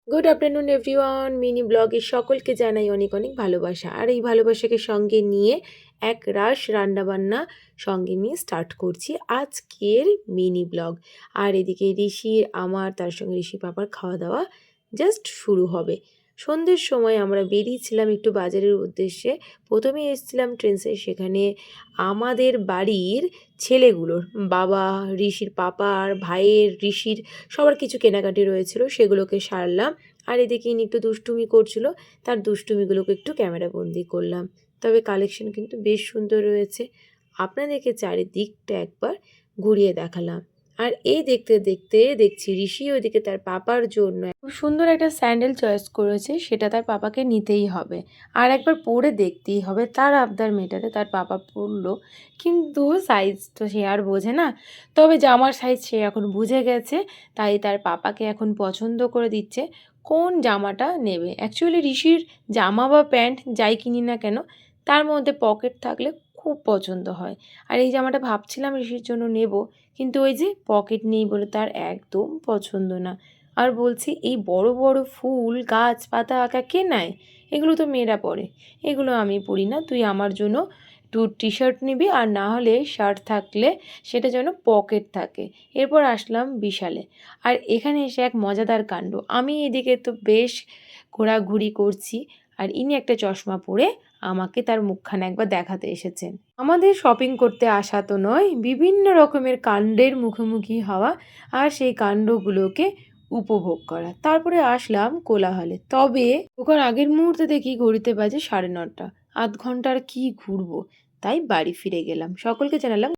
Good afternoon everyone. Mini ব্লগে সকলকে জানাই অনেক অনেক ভালোবাসা। আর এই ভালোবাসাকে সঙ্গে নিয়ে এক রাশ রান্নাবান্না সঙ্গে নিয়ে স্টার্ট করছি আজকের মিনি ব্লগ। আর এদিকে ঋষির আমার তার সঙ্গে ঋষি পাপার খাওয়া দাওয়া জাস্ট শুরু হবে। সন্ধ্যের সময় আমরা বেরিয়েছিলাম একটু বাজারের উদ্দেশ্যে। প্রথমে এসেছিলাম ট্রেন্সে, সেখানে আমাদের বাড়ির ছেলেগুলোর বাবা, ঋষির পাপা আর ভাইয়ের, ঋষির সবার কিছু কেনাকাটি রয়েছিল, সেগুলোকে সারলাম। আর এদিকে ইনি একটু দুষ্টুমি করছিল, তার দুষ্টুমিগুলোকে একটু ক্যামেরা বন্দি করলাম। তবে কালেকশন কিন্তু বেশ সুন্দর রয়েছে, আপনাদেরকে চারিদিকটা একবার ঘুরিয়ে দেখালাম। আর এই দেখতে দেখতে দেখছি ঋষি ওইদিকে তার পাপার জন্য খুব সুন্দর একটা স্যান্ডেল চয়েস করেছে, সেটা তার পাপাকে নিতেই হবে, আর একবার পরে দেখতেই হবে। তার আবদার মেটাতে তার পাপা পরলো, কিন্তু সাইজ তো সে আর বোঝে না। তবে জামার সাইজ সে এখন বুঝে গেছে, তাই তার পাপাকে এখন পছন্দ করে দিচ্ছে কোন জামাটা নেবে। অ্যাকচুয়ালি ঋষির জামা বা প্যান্ট যাই কিনি না কেন, তার মধ্যে পকেট থাকলে খুব পছন্দ হয়। আর এই জামাটা ভাবছিলাম ঋষির জন্য নেব, কিন্তু ওই যে পকেট নেই বলে তার একদম পছন্দ না। আর বলছি, এই বড় বড় ফুল গাছপাতা আঁকা কে নেয়? এগুলো তো মেয়েরা পরে, এগুলো আমি পরি না। তুই আমার জন্য টি শার্ট নিবি, আর না হলে শার্ট থাকলে সেটা যেন পকেট থাকে। এরপর আসলাম বিশালে। আর এখানে এসে এক মজাদার কাণ্ড, আমি এদিকে তো বেশ ঘোরাঘুরি করছি, আর ইনি একটা চশমা পরে আমাকে তার মুখখানা একবার দেখাতে এসেছেন। আমাদের শপিং করতে আসা তো নয়, বিভিন্ন রকমের কাণ্ডের মুখোমুখি হওয়া আর সেই কাণ্ডগুলোকে উপভোগ করা। তারপরে আসলাম কোলাহলে। তবে ওখানে আগের মুহূর্তে দেখি ঘড়িতে বাজে 9:30। আধ ঘন্টার কি ঘুরবো, তাই বাড়ি ফিরে গেলাম। সকলকে জানালাম